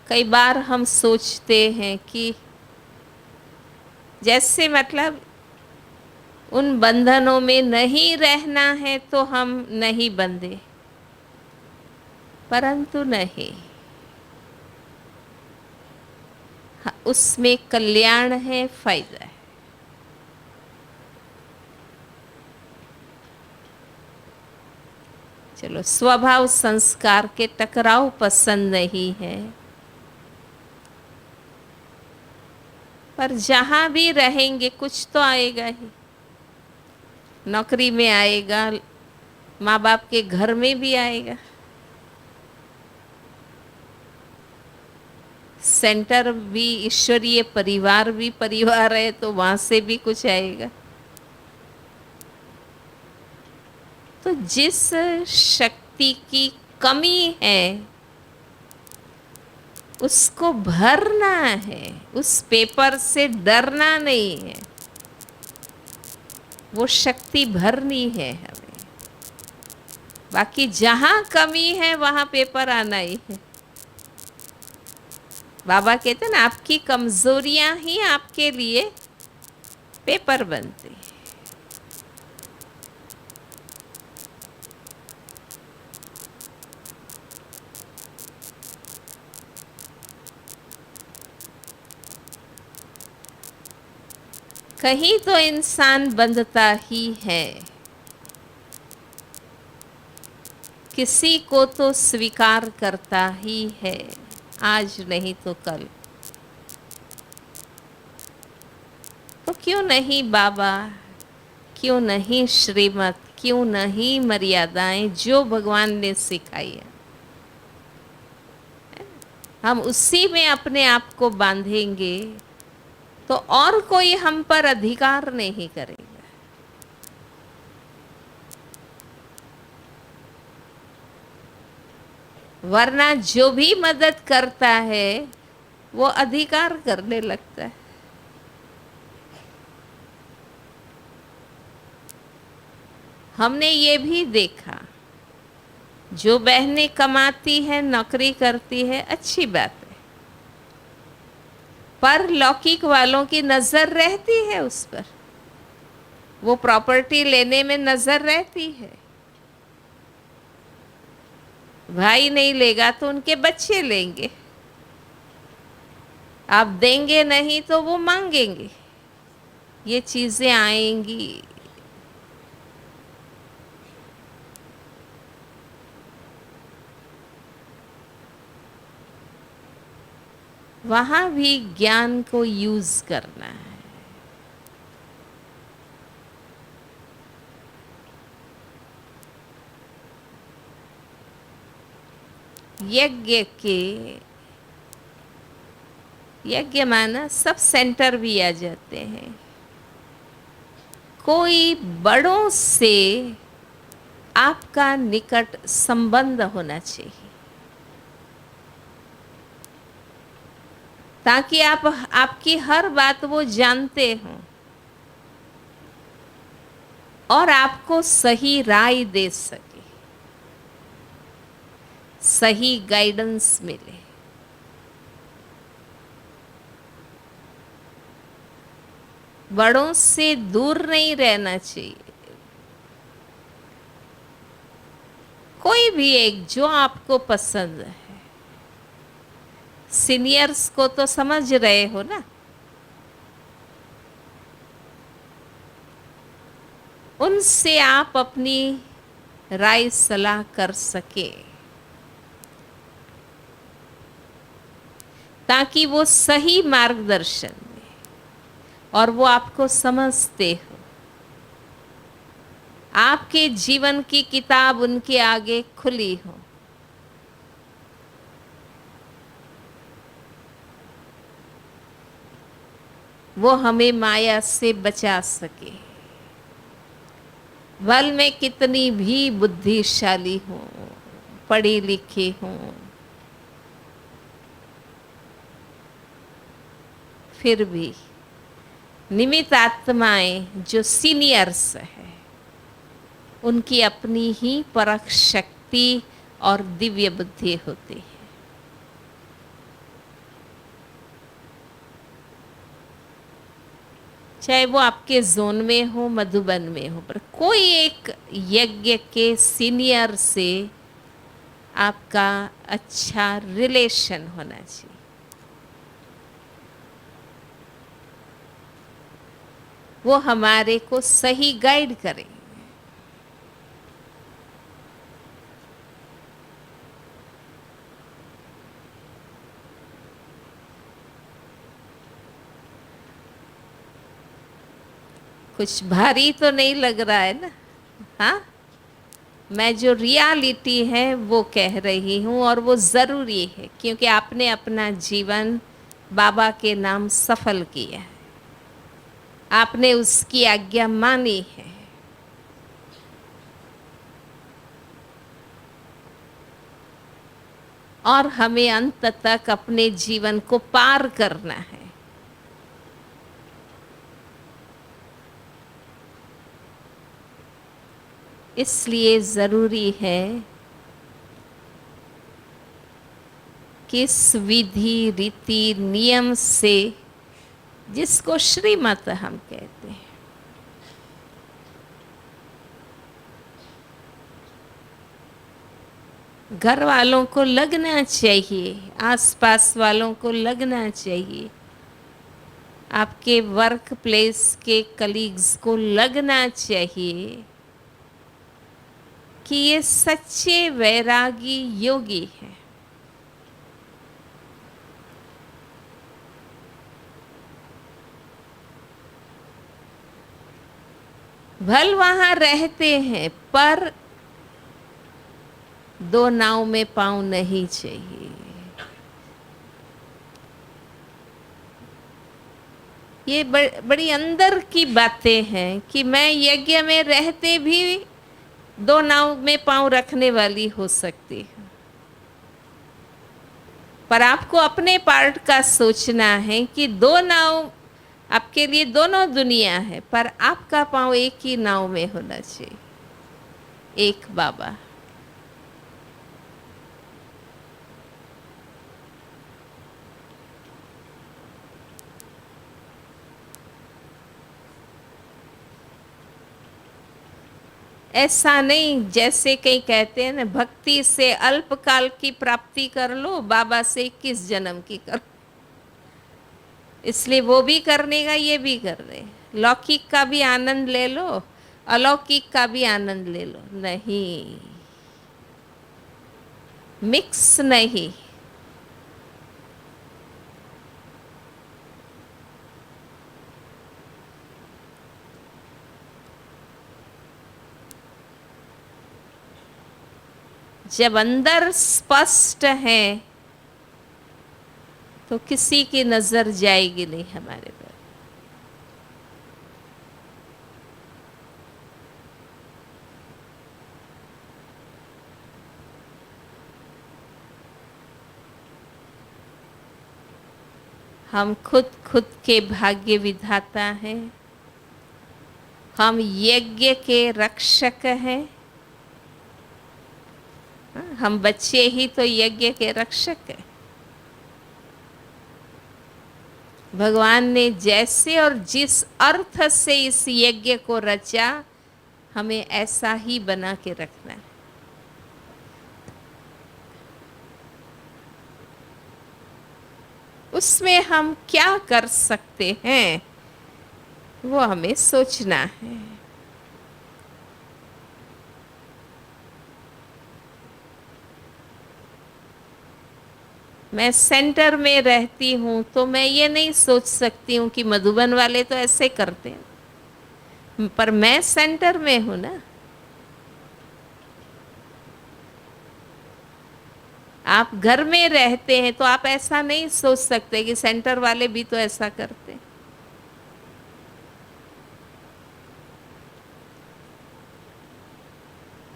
कई बार हम सोचते हैं कि जैसे मतलब उन बंधनों में नहीं रहना है तो हम नहीं बंधे, परंतु नहीं, उसमें कल्याण है, फायदा है। चलो, स्वभाव संस्कार के टकराव पसंद नहीं है, पर जहां भी रहेंगे कुछ तो आएगा ही। नौकरी में आएगा, माँ बाप के घर में भी आएगा, सेंटर भी ईश्वरीय परिवार भी परिवार है तो वहां से भी कुछ आएगा। तो जिस शक्ति की कमी है उसको भरना है, उस पेपर से डरना नहीं है, वो शक्ति भरनी है हमें। बाकी जहां कमी है वहां पेपर आना ही है। बाबा कहते हैं ना, आपकी कमजोरियां ही आपके लिए पेपर बनती है। कहीं तो इंसान बंधता ही है, किसी को तो स्वीकार करता ही है, आज नहीं तो कल। तो क्यों नहीं बाबा, क्यों नहीं श्रीमत, क्यों नहीं मर्यादाएं जो भगवान ने सिखाई है, हम उसी में अपने आप को बांधेंगे तो और कोई हम पर अधिकार नहीं करेगा। वरना जो भी मदद करता है वो अधिकार करने लगता है। हमने ये भी देखा, जो बहनें कमाती है, नौकरी करती है, अच्छी बात है, पर लौकिक वालों की नजर रहती है उस पर, वो प्रॉपर्टी लेने में नजर रहती है। भाई नहीं लेगा तो उनके बच्चे लेंगे, आप देंगे नहीं तो वो मांगेंगे, ये चीजें आएंगी। वहां भी ज्ञान को यूज करना है। यज्ञ माना सब सेंटर भी आ जाते हैं। कोई बड़ों से आपका निकट संबंध होना चाहिए, ताकि आपकी हर बात वो जानते हों और आपको सही राय दे सके, सही गाइडेंस मिले। बड़ों से दूर नहीं रहना चाहिए। कोई भी एक जो आपको पसंद है, सीनियर्स को तो समझ रहे हो ना, उनसे आप अपनी राय सलाह कर सके, ताकि वो सही मार्गदर्शन दें और वो आपको समझते हो। आपके जीवन की किताब उनके आगे खुली हो। वो हमें माया से बचा सके, भल में कितनी भी बुद्धिशाली हो, पढ़ी लिखी हो, फिर भी निमित्त आत्माएं जो सीनियर्स है, उनकी अपनी ही परख शक्ति और दिव्य बुद्धि होती है। चाहे वो आपके जोन में हो, मधुबन में हो, पर कोई एक यज्ञ के सीनियर से आपका अच्छा रिलेशन होना चाहिए। वो हमारे को सही गाइड करें। कुछ भारी तो नहीं लग रहा है ना? हाँ, मैं जो रियलिटी है वो कह रही हूँ और वो ज़रूरी है, क्योंकि आपने अपना जीवन बाबा के नाम सफल किया है, आपने उसकी आज्ञा मानी है। और हमें अंत तक अपने जीवन को पार करना है। इसलिए ज़रूरी है कि इस विधि रीति नियम से, जिसको श्रीमत हम कहते हैं, घर वालों को लगना चाहिए, आसपास वालों को लगना चाहिए आपके वर्क प्लेस के कलीग्स को लगना चाहिए कि ये सच्चे वैरागी योगी हैं। भल वहां रहते हैं पर दो नाव में पांव नहीं चाहिए। ये बड़ी अंदर की बातें हैं कि मैं यज्ञ में रहते भी दो नाव में पांव रखने वाली हो सकती हूँ, पर आपको अपने पार्ट का सोचना है कि दो नाव आपके लिए दोनों दुनिया है, पर आपका पांव एक ही नाव में होना चाहिए, एक बाबा। ऐसा नहीं जैसे कई कहते हैं ना, भक्ति से अल्पकाल की प्राप्ति कर लो, बाबा से 21 जन्म की कर, इसलिए वो भी करने का ये भी कर रहे। लौकिक का भी आनंद ले लो, अलौकिक का भी आनंद ले लो, नहीं, मिक्स नहीं। जब अंदर स्पष्ट है तो किसी की नजर जाएगी नहीं हमारे पर। हम खुद खुद के भाग्य विधाता हैं, हम यज्ञ के रक्षक हैं। हम बच्चे ही तो यज्ञ के रक्षक हैं। भगवान ने जैसे और जिस अर्थ से इस यज्ञ को रचा, हमें ऐसा ही बना के रखना है। उसमें हम क्या कर सकते हैं वो हमें सोचना है। मैं सेंटर में रहती हूँ तो मैं ये नहीं सोच सकती हूँ कि मधुबन वाले तो ऐसे करते हैं, पर मैं सेंटर में हूँ ना। आप घर में रहते हैं तो आप ऐसा नहीं सोच सकते कि सेंटर वाले भी तो ऐसा करते हैं।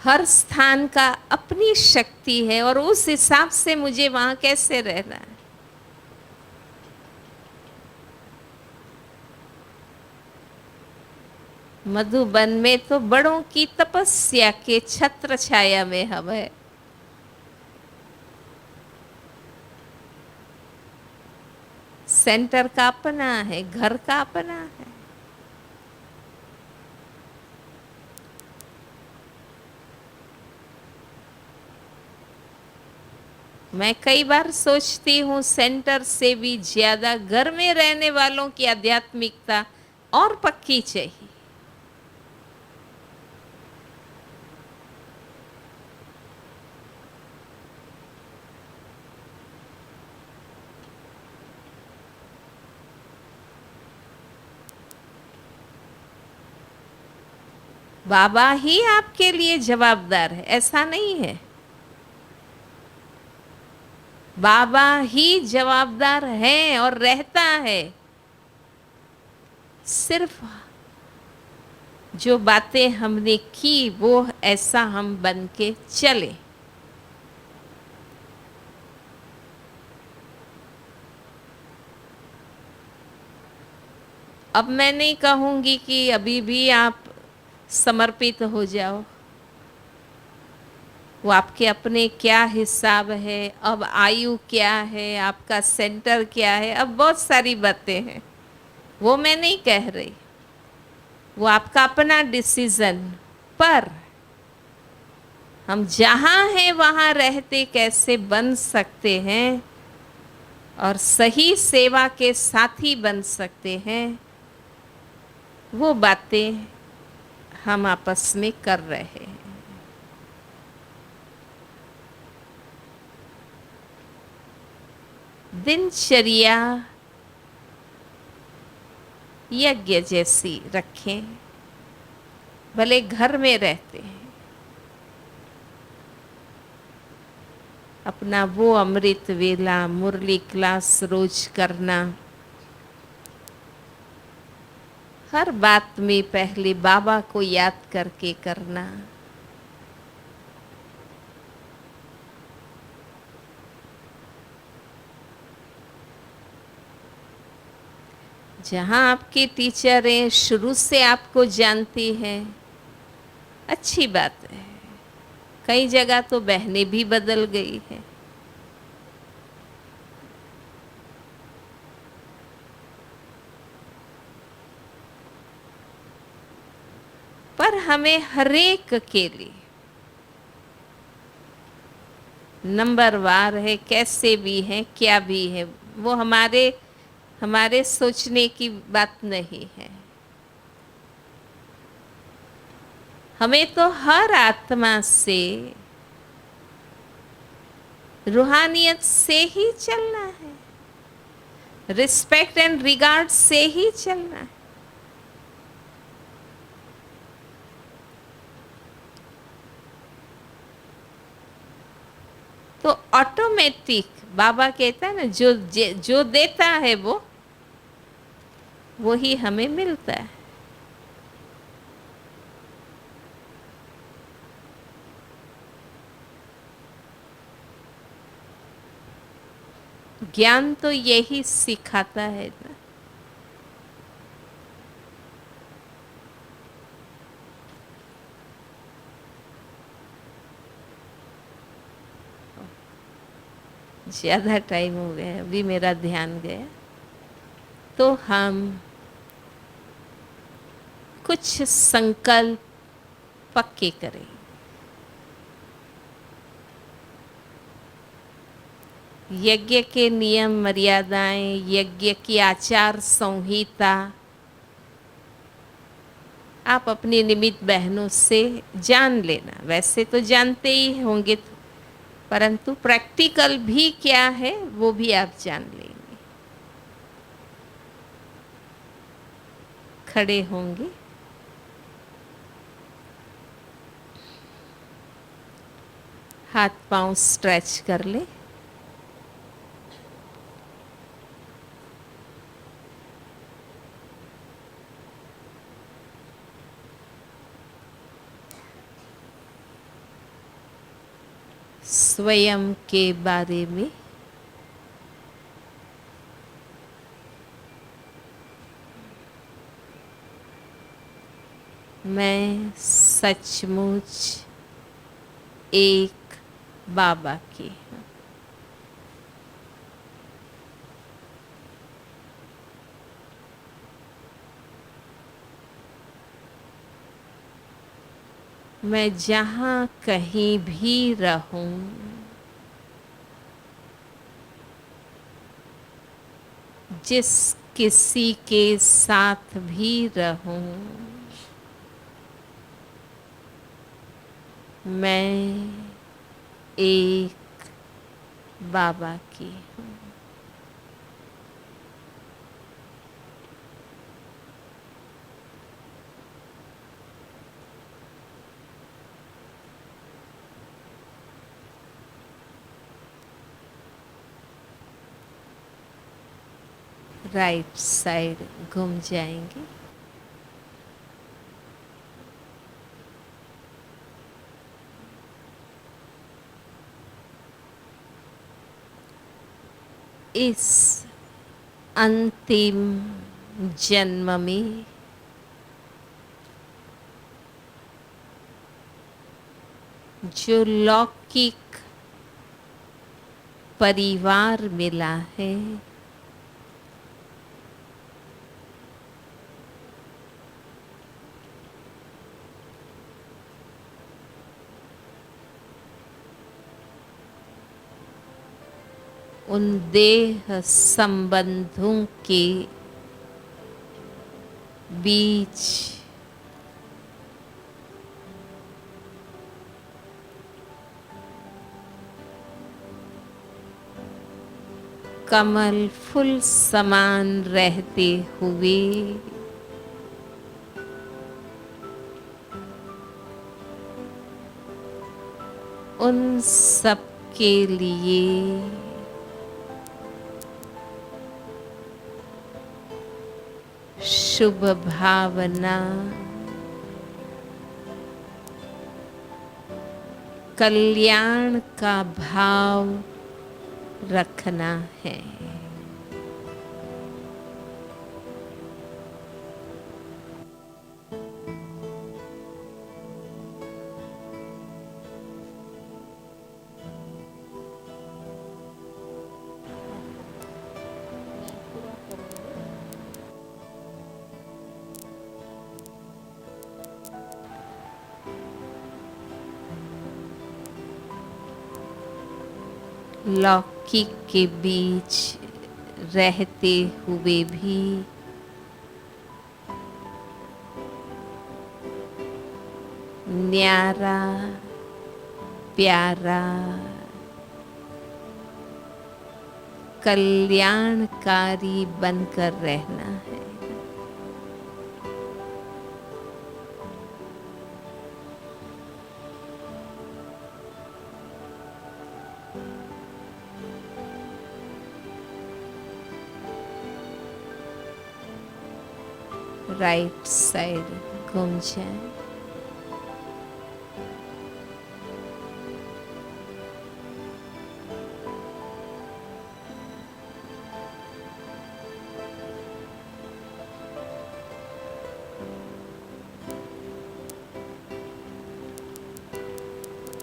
हर स्थान का अपनी शक्ति है और उस हिसाब से मुझे वहां कैसे रहना है। मधुबन में तो बड़ों की तपस्या के छत्र छाया में हम है। सेंटर का अपना है, घर का अपना है। मैं कई बार सोचती हूँ सेंटर से भी ज्यादा घर में रहने वालों की आध्यात्मिकता और पक्की चाहिए। बाबा ही आपके लिए जवाबदार है, ऐसा नहीं है। बाबा ही जवाबदार है और रहता है। सिर्फ जो बातें हमने की वो ऐसा हम बन के चले। अब मैं नहीं कहूंगी कि अभी भी आप समर्पित हो जाओ, वो आपके अपने क्या हिसाब है, अब आयु क्या है, आपका सेंटर क्या है, अब बहुत सारी बातें हैं, वो मैं नहीं कह रही, वो आपका अपना डिसीजन। पर हम जहाँ हैं वहाँ रहते कैसे बन सकते हैं, और सही सेवा के साथी बन सकते हैं, वो बातें हम आपस में कर रहे हैं। दिनचर्या यज्ञ जैसी रखें, भले घर में रहते हैं, अपना वो अमृत वेला मुरली क्लास रोज करना, हर बात में पहले बाबा को याद करके करना। जहाँ आपके टीचर हैं, शुरू से आपको जानती हैं, अच्छी बात है। कई जगह तो बहनें भी बदल गई है। पर हमें हरेक के लिए नंबरवार है, कैसे भी हैं, क्या भी है, वो हमारे हमारे सोचने की बात नहीं है। हमें तो हर आत्मा से, रूहानियत से ही चलना है, रिस्पेक्ट एंड रिगार्ड से ही चलना है। तो ऑटोमेटिक बाबा कहता है ना, जो देता है वो ही हमें मिलता है। ज्ञान तो यही सिखाता है ना। ज्यादा टाइम हो गया, अभी मेरा ध्यान गया। तो हम कुछ संकल्प पक्के करें। यज्ञ के नियम मर्यादाएं, यज्ञ की आचार संहिता आप अपनी निमित्त बहनों से जान लेना। वैसे तो जानते ही होंगे, परंतु प्रैक्टिकल भी क्या है वो भी आप जान लेंगे। खड़े होंगे, हाथ पांव स्ट्रेच कर ले। स्वयं के बारे में मैं सचमुच एक बाबा की हूँ। मैं जहाँ कहीं भी रहूं, जिस किसी के साथ भी रहूं, मैं एक बाबा की हूँ। राइट साइड घूम जाएंगे। इस अंतिम जन्म में जो लौकिक परिवार मिला है, उन देह संबंधों के बीच कमल फूल समान रहते हुए उन सब के लिए शुभ भावना, कल्याण का भाव रखना है। लौकिक के बीच रहते हुए भी न्यारा प्यारा कल्याणकारी बनकर रहना है। राइट साइड घूम जाए।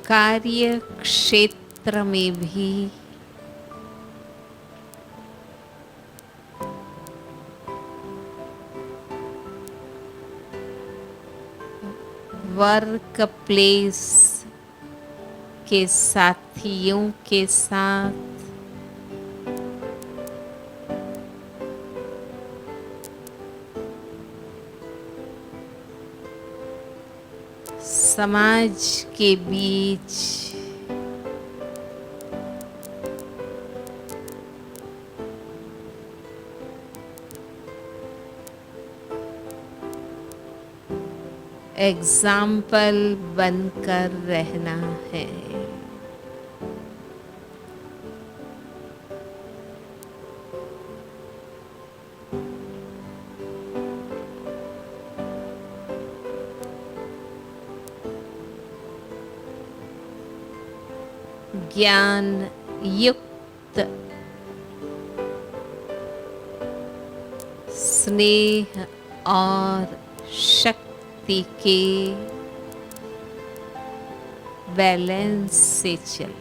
कार्य क्षेत्र में भी वर्क प्लेस के साथियों के साथ समाज के बीच एग्जाम्पल बनकर रहना है। ज्ञान युक्त स्नेह और शक्ति के बैलेंस से चलना।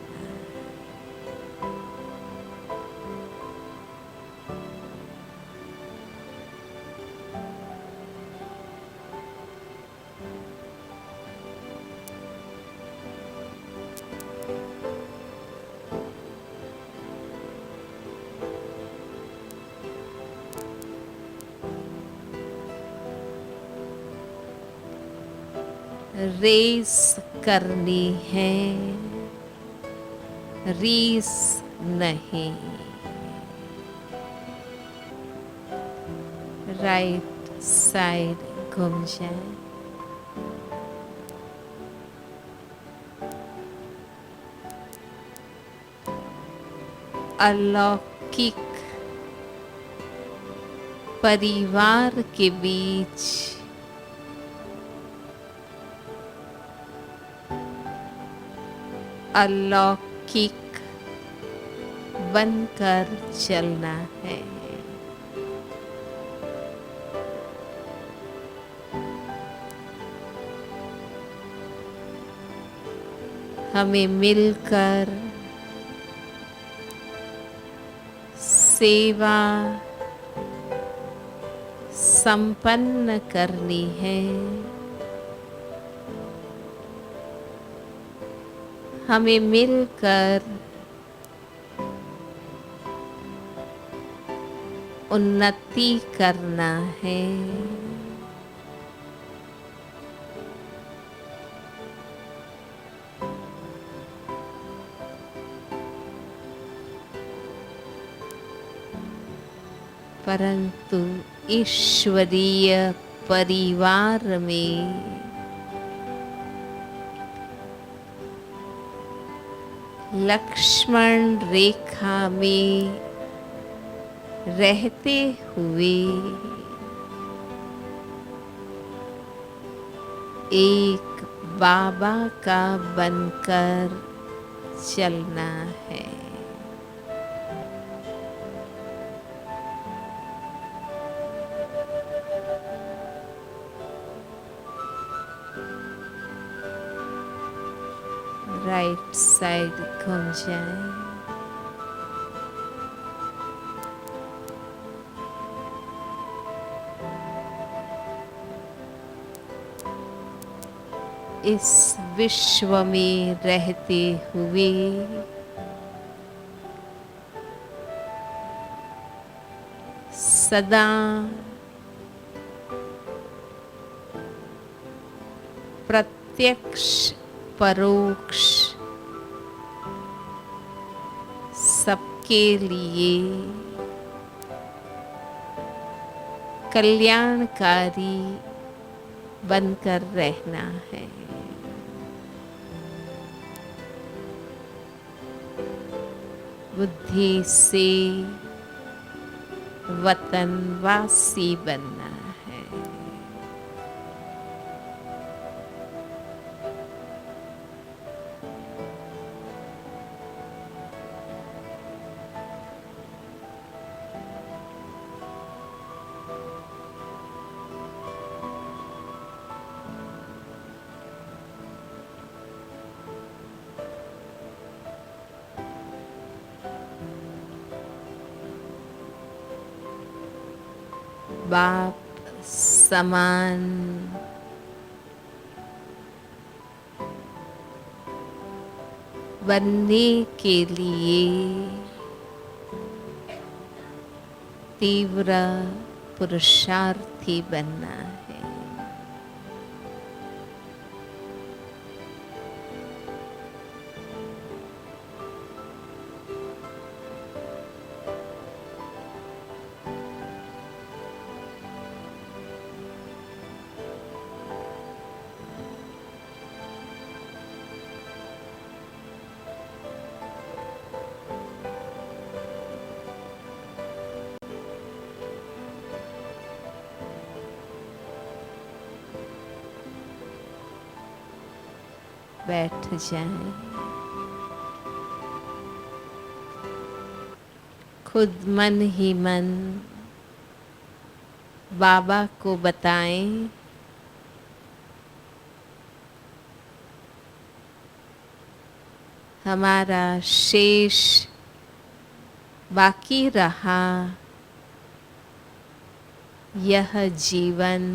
रेस करनी है, रीस नहीं। राइट साइड घूम जाए। अलौकिक परिवार के बीच अलौकिक बनकर चलना है। हमें मिलकर सेवा संपन्न करनी है। हमें मिलकर उन्नति करना है। परंतु ईश्वरीय परिवार में लक्ष्मण रेखा में रहते हुए एक बाबा का बनकर चलना है। राइट साइड घूम जाएं। इस विश्व में रहते हुए सदा प्रत्यक्ष परोक्ष सबके लिए कल्याणकारी बनकर रहना है। बुद्धि से वतनवासी बनना है। बाप समान बनने के लिए तीव्र पुरुषार्थी बनना है। बैठ जाएं। खुद मन ही मन बाबा को बताएं, हमारा शेष बाकी रहा यह जीवन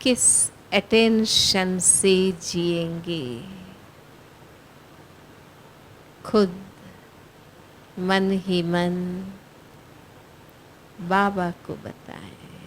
किस अटेंशन से जिएंगे। खुद मन ही मन बाबा को बताएं।